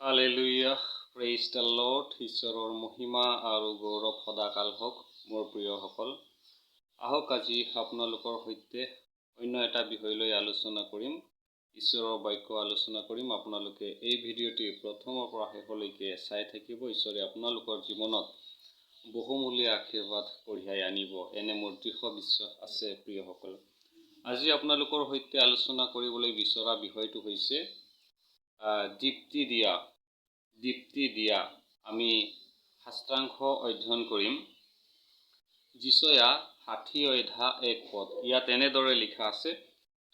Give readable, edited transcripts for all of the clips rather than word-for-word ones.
Hallelujah, praise the Lord, ঈশ্বৰৰ মহিমা আৰু গৌৰৱ সদাকাল হওক মোৰ প্ৰিয়সকল। আহক আজি আপোনালোকৰ সৈতে অন্য এটা বিষয় লৈ আলোচনা কৰিম। ঈশ্বৰৰ বাক্য আলোচনা কৰিম। আপোনালোকে এই ভিডিঅ'টি প্ৰথমৰ পৰা শেষলৈকে চাই থাকিব। ঈশ্বৰে আপোনালোকৰ জীৱনত বহুমূলীয়া আশীৰ্বাদ কঢ়িয়াই আনিব, এনে মোৰ দৃঢ় বিশ্বাস আছে প্ৰিয়সকল। আজি আপোনালোকৰ সৈতে আলোচনা কৰিবলৈ বিচৰা বিষয়টো হৈছে দীপ্তি দিয়া। আমি শাস্ত্ৰাংশ অধ্যয়ন কৰিম। যিচয়া 60 অধ্যায় 1 পদ। ইয়াত এনেদৰে লিখা আছে,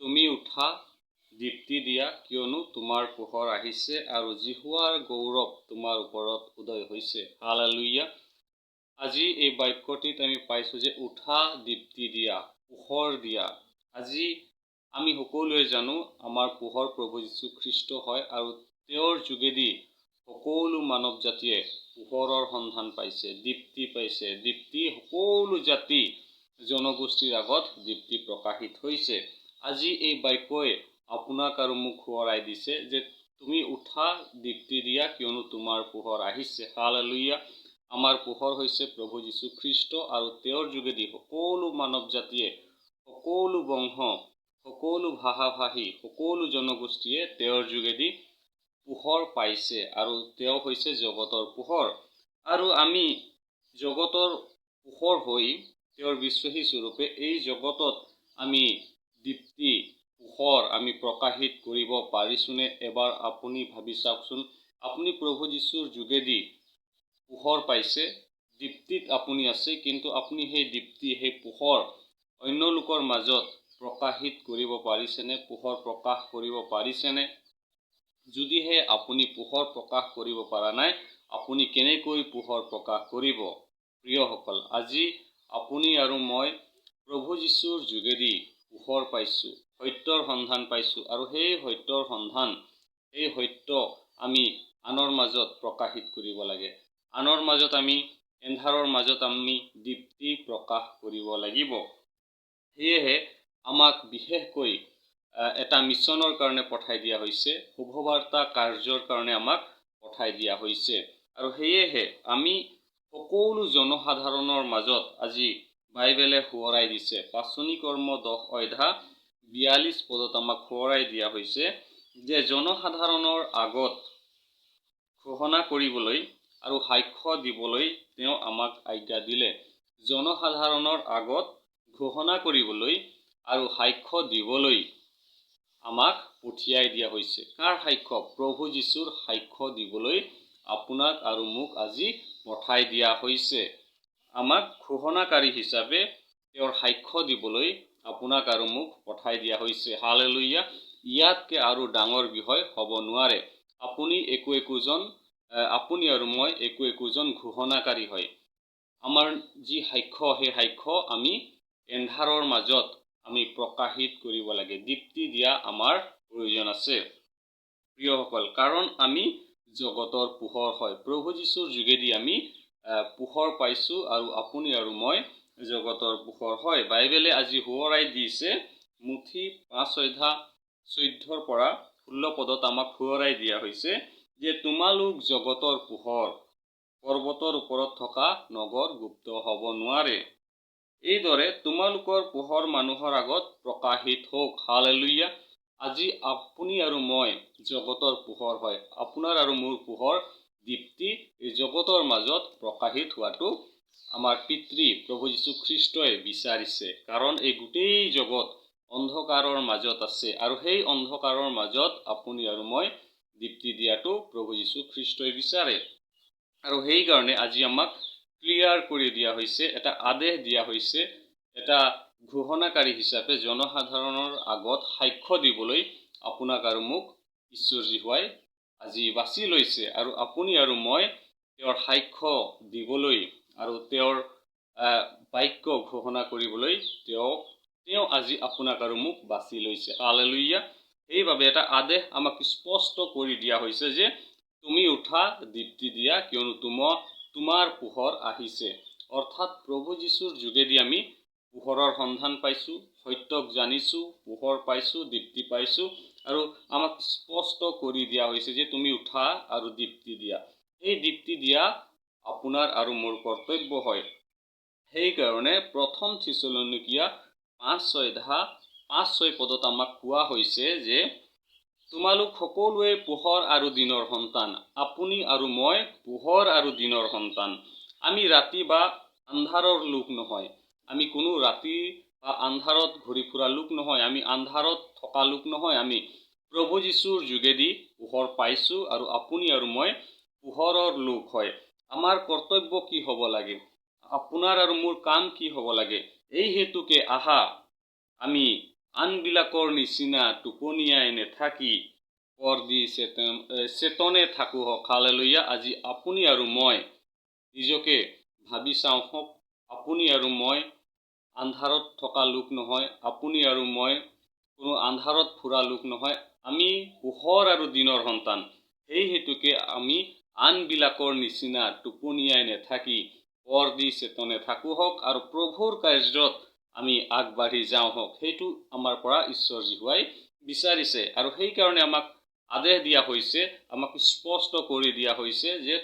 তুমি উঠা, দীপ্তি দিয়া, কিয়নো তোমাৰ পোহৰ আহিছে আৰু জিহুৱাৰ গৌৰৱ তোমাৰ ওপৰত উদয় হৈছে। হালেলুয়া। আজি এই বাক্যটিত আমি পাইছোঁ যে উঠা, দীপ্তি দিয়া, পোহৰ দিয়া। আজি আমি সকলোৱে জানো আমাৰ পোহৰ প্ৰভু যীশু খ্ৰীষ্ট হয় আৰু তেওঁৰ যোগেদি সকলো মানৱ জাতিয়ে পোহৰৰ সন্ধান পাইছে, দীপ্তি পাইছে। দীপ্তি সকলো জাতি জনগোষ্ঠীৰ আগত দীপ্তি প্ৰকাশিত হৈছে। আজি এই বাক্যই আপোনাক আৰু মোক সোঁৱৰাই দিছে যে তুমি উঠা, দীপ্তি দিয়া, কিয়নো তোমাৰ পোহৰ আহিছে। হালেলুয়া। আমাৰ পোহৰ হৈছে প্ৰভু যীশু খ্ৰীষ্ট আৰু তেওঁৰ যোগেদি সকলো মানৱ জাতিয়ে, সকলো বংশ, সকলো ভাষা-ভাষী, সকলো জনগোষ্ঠীয়ে তেওঁৰ যোগেদি পোহৰ পাইছে আৰু তেওঁ হৈছে জগতৰ পোহৰ। আৰু আমি জগতৰ পোহৰ হৈ তেওঁৰ বিশ্বাসী স্বৰূপে এই জগতত আমি দীপ্তি, পোহৰ আমি প্ৰকাশিত কৰিব পাৰিছোনে? এবাৰ আপুনি ভাবি চাওকচোন। আপুনি প্ৰভু যীশুৰ যোগেদি পোহৰ পাইছে, দীপ্তিত আপুনি আছে, কিন্তু আপুনি সেই দীপ্তি, সেই পোহৰ অন্য লোকৰ মাজত প্ৰকাশিত কৰিব পাৰিছেনে? পোহৰ প্ৰকাশ কৰিব পাৰিছেনে? যদিহে আপুনি পোহৰ প্ৰকাশ কৰিব পৰা নাই, আপুনি কেনেকৈ পোহৰ প্ৰকাশ কৰিব? প্ৰিয়সকল, আজি আপুনি আৰু মই প্ৰভু যীশুৰ যোগেদি পোহৰ পাইছোঁ, সত্যৰ সন্ধান পাইছোঁ আৰু সেই সত্যৰ সন্ধান, এই সত্য আমি আনৰ মাজত প্ৰকাশিত কৰিব লাগে। আনৰ মাজত আমি, এন্ধাৰৰ মাজত আমি দীপ্তি প্ৰকাশ কৰিব লাগিব। সেয়েহে আমাক বিশেষকৈ এটা মিছনৰ কাৰণে পঠাই দিয়া হৈছে, শুভবাৰ্তা কাৰ্যৰ কাৰণে আমাক পঠাই দিয়া হৈছে। আৰু সেয়েহে আমি সকলো জনসাধাৰণৰ মাজত আজি বাইবেলে সোঁৱৰাই দিছে। পাচনি কৰ্ম 10 অধ্যায় 42 পদত আমাক সোঁৱৰাই দিয়া হৈছে যে জনসাধাৰণৰ আগত ঘোষণা কৰিবলৈ আৰু সাক্ষ্য দিবলৈ তেওঁ আমাক আজ্ঞা দিলে। জনসাধাৰণৰ আগত ঘোষণা কৰিবলৈ আৰু সাক্ষ্য দিবলৈ আমাক পঠিয়াই দিয়া হৈছে। কাৰ সাক্ষ্য? প্ৰভু যীশুৰ সাক্ষ্য দিবলৈ আপোনাক আৰু মোক আজি পঠাই দিয়া হৈছে। আমাক ঘোষণাকাৰী হিচাপে তেওঁৰ সাক্ষ্য দিবলৈ আপোনাক আৰু মোক পঠাই দিয়া হৈছে। হালেলুয়া। ইয়াতকে আৰু ডাঙৰ বিষয় হ'ব নোৱাৰে। আপুনি আৰু মই একোজন ঘোষণাকাৰী হয়। আমাৰ যি সাক্ষ্য, সেই সাক্ষ্য আমি এন্ধাৰৰ মাজত আমি প্ৰকাশিত কৰিব লাগে। দীপ্তি দিয়া আমাৰ প্ৰয়োজন আছে প্ৰিয়সকল, কাৰণ আমি জগতৰ পোহৰ হয়। প্ৰভু যীশুৰ যোগেদি আমি পোহৰ পাইছোঁ আৰু আপুনি আৰু মই জগতৰ পোহৰ হয়। বাইবেলে আজি সোঁৱৰাই দিছে, মুঠি 5 অধ্যায় 14 পৰা 16 পদত আমাক সোঁৱৰাই দিয়া হৈছে যে তোমালোক জগতৰ পোহৰ, পৰ্বতৰ ওপৰত থকা নগৰ গুপ্ত হ'ব নোৱাৰে। এইদৰে তোমালোকৰ পোহৰ মানুহৰ আগত প্ৰকাশিত হওক। হালেলুয়া। আজি আপুনি আৰু মই জগতৰ পোহৰ হয়। আপোনাৰ আৰু মোৰ পোহৰ, দীপ্তি এই জগতৰ মাজত প্ৰকাশিত হোৱাটো আমাৰ পিতৃ প্ৰভু যীশু খ্ৰীষ্টই বিচাৰিছে। কাৰণ এই গোটেই জগত অন্ধকাৰৰ মাজত আছে আৰু সেই অন্ধকাৰৰ মাজত আপুনি আৰু মই দীপ্তি দিয়াটো প্ৰভু যীশু খ্ৰীষ্টই বিচাৰে। আৰু সেইকাৰণে আজি আমাক ক্লিয়াৰ কৰি দিয়া হৈছে, এটা আদেশ দিয়া হৈছে, এটা ঘোষণাকাৰী হিচাপে জনসাধাৰণৰ আগত সাক্ষ্য দিবলৈ আপোনাক আৰু মোক ঈশ্বৰ জীহুৱাই আজি বাছি লৈছে। আৰু আপুনি আৰু মই তেওঁৰ সাক্ষ্য দিবলৈ আৰু তেওঁৰ বাক্য ঘোষণা কৰিবলৈ তেওঁ আজি আপোনাক আৰু মোক বাছি লৈছে। হালেলুয়া। সেইবাবে এটা আদেশ আমাক স্পষ্ট কৰি দিয়া হৈছে যে তুমি উঠা, দীপ্তি দিয়া, কিয়নো তোমাৰ পোহৰ আহিছে। অৰ্থাৎ প্ৰভু যীশুৰ যোগেদি আমি পোহৰৰ সন্ধান পাইছোঁ, সত্যক জানিছোঁ, পোহৰ পাইছোঁ, দীপ্তি পাইছোঁ আৰু আমাক স্পষ্ট কৰি দিয়া হৈছে যে তুমি উঠা আৰু দীপ্তি দিয়া। এই দীপ্তি দিয়া আপোনাৰ আৰু মোৰ কৰ্তব্য হয়। সেইকাৰণে প্ৰথম থিচলনিকিয়া 5:6 পদত আমাক কোৱা হৈছে যে তোমালোক সকলোৱে পোহৰ আৰু দিনৰ সন্তান। আপুনি আৰু মই পোহৰ আৰু দিনৰ সন্তান। আমি ৰাতি বা আন্ধাৰৰ লোক নহয়। আমি কোনো ৰাতি বা আন্ধাৰত ঘূৰি ফুৰা লোক নহয়। আমি আন্ধাৰত থকা লোক নহয়। আমি প্ৰভু যীশুৰ যোগেদি পোহৰ পাইছো আৰু আপুনি আৰু মই পোহৰৰ লোক হয়। আমাৰ কৰ্তব্য কি হ'ব লাগে? আপোনাৰ আৰু মোৰ কাম কি হ'ব লাগে? এই হেতুকে আহা আমি আনবিলাকৰ নিচিনা টোপনিয়াই নেথাকি পৰ দি চেতনে থাকো হওক। হালেলুয়া। আজি আপুনি আৰু মই নিজকে ভাবি চাওঁ হওক। আপুনি আৰু মই আন্ধাৰত থকা লোক নহয়। আপুনি আৰু মই কোনো আন্ধাৰত ফুৰা লোক নহয়। আমি পোহৰ আৰু দিনৰ সন্তান। সেই হেতুকে আমি আনবিলাকৰ নিচিনা টোপনিয়াই নেথাকি পৰ দি চেতনে থাকো হওক আৰু প্ৰভুৰ কাৰ্যত আমি আগবাঢ়ি যাওঁ হওক। সেইটো আমাৰ পৰা ঈশ্বৰ জীহুৱাই বিচাৰিছে আৰু সেইকাৰণে আমাক আদেশ দিয়া হৈছে, আমাক স্পষ্ট কৰি দিয়া হৈছে যে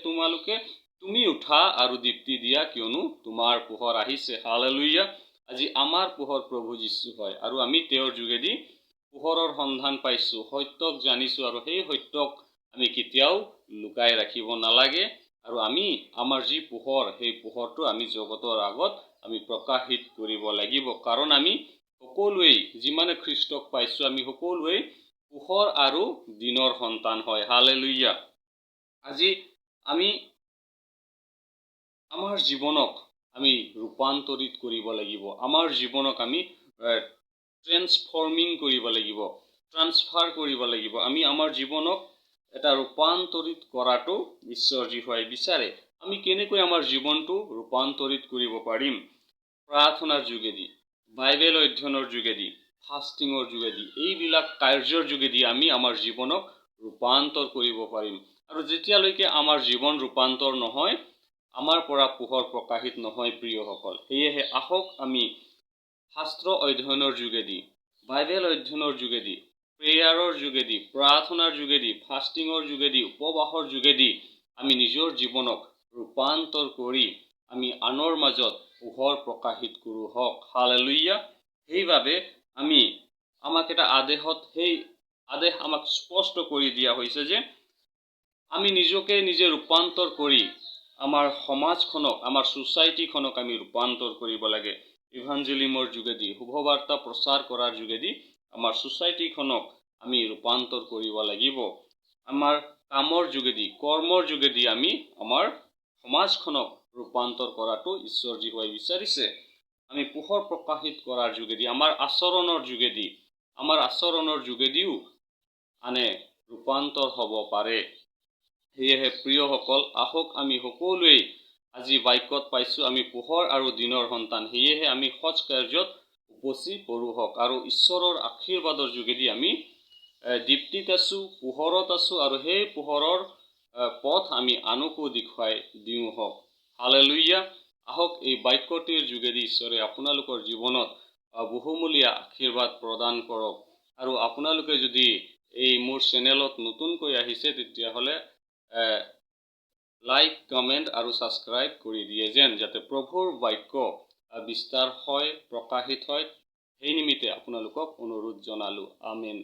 তুমি উঠা আৰু দীপ্তি দিয়া, কিয়নো তোমাৰ পোহৰ আহিছে। হালেলুয়া। আজি আমাৰ পোহৰ প্ৰভু যীশু হয় আৰু আমি তেওঁৰ যোগেদি পোহৰৰ সন্ধান পাইছো, সত্যক জানিছো আৰু সেই সত্যক আমি কেতিয়াও লুকাই ৰাখিব নালাগে। আৰু আমি আমাৰ যি পোহৰ, সেই পোহৰটো আমি জগতৰ আগত আমি প্ৰকাশিত কৰিব লাগিব। কাৰণ আমি সকলোৱেই যিমানে খ্ৰীষ্টক পাইছো, আমি সকলোৱেই পোহৰ আৰু দিনৰ সন্তান হয়। হালেলুয়া। আজি আমি আমাৰ জীৱনক আমি ৰূপান্তৰিত কৰিব লাগিব। আমাৰ জীৱনক আমি ট্ৰেন্সফৰ্মিং কৰিব লাগিব, ট্ৰান্সফাৰ কৰিব লাগিব। আমি আমাৰ জীৱনক এটা ৰূপান্তৰিত কৰাটো ঈশ্বৰ জীহুৱাই বিচাৰে। আমি কেনেকৈ আমাৰ জীৱনটো ৰূপান্তৰিত কৰিব পাৰিম? প্ৰাৰ্থনাৰ যোগেদি, বাইবেল অধ্যয়নৰ যোগেদি, ফাষ্টিঙৰ যোগেদি, এইবিলাক কাৰ্যৰ যোগেদি আমি আমাৰ জীৱনক ৰূপান্তৰ কৰিব পাৰিম। আৰু যেতিয়ালৈকে আমাৰ জীৱন ৰূপান্তৰ নহয়, আমাৰ পৰা পোহৰ প্ৰকাশিত নহয় প্ৰিয়সকল। সেয়েহে আহক আমি শাস্ত্ৰ অধ্যয়নৰ যোগেদি, বাইবেল অধ্যয়নৰ যোগেদি, প্ৰেয়াৰৰ যোগেদি, প্ৰাৰ্থনাৰ যোগেদি, ফাষ্টিঙৰ যোগেদি, উপবাসৰ যোগেদি আমি নিজৰ জীৱনক ৰূপান্তৰ কৰি আমি আনৰ মাজত পোহৰ প্ৰকাশিত কৰো হওক। হালেলুয়া। সেইবাবে আমাক এটা সেই আদেশ আমাক স্পষ্ট কৰি দিয়া হৈছে যে আমি নিজকে নিজে ৰূপান্তৰ কৰি আমাৰ সমাজখনক, আমাৰ সোসাইটিখনক আমি ৰূপান্তৰ কৰিব লাগে। ইভাঞ্জেলিমৰ যোগেদি, শুভবাৰ্তা প্ৰচাৰ কৰাৰ যোগেদি আমাৰ সোসাইটিখনক আমি ৰূপান্তৰ কৰিব লাগিব। আমাৰ কামৰ যোগেদি, কৰ্মৰ যোগেদি আমি আমাৰ সমাজখনক ৰূপান্তৰ কৰাটো ঈশ্বৰ জীহুৱাই বিচাৰিছে। আমি পোহৰ প্ৰকাশিত কৰাৰ যোগেদি, আমাৰ আচৰণৰ যোগেদিও আনে ৰূপান্তৰ হ'ব পাৰে। সেয়েহে প্ৰিয়সকল, আহক আমি সকলোৱেই আজি বাক্যত পাইছো আমি পোহৰ আৰু দিনৰ সন্তান। সেয়েহে আমি সৎ কাৰ্যত উপচি পৰো হওক আৰু ঈশ্বৰৰ আশীৰ্বাদৰ যোগেদি আমি দীপ্তিত আছো, পোহৰত আছো আৰু সেই পোহৰৰ পথ আমি আনকো দেখুৱাই দিওঁ হওক। হালেলুয়া। আহক এই বাক্যটিৰ যোগেদি ঈশ্বৰে আপোনালোকৰ জীৱনত বহুমূলীয়া আশীৰ্বাদ প্ৰদান কৰক। আৰু আপোনালোকে যদি এই মোৰ চেনেলত নতুনকৈ আহিছে, তেতিয়াহ'লে লাইক, কমেণ্ট আৰু ছাবস্ক্ৰাইব কৰি দিয়ে যেন, যাতে প্ৰভুৰ বাক্য বিস্তাৰ হয়, প্ৰকাশিত হয়। সেই নিমিত্তে আপোনালোকক অনুৰোধ জনালো। আমেন।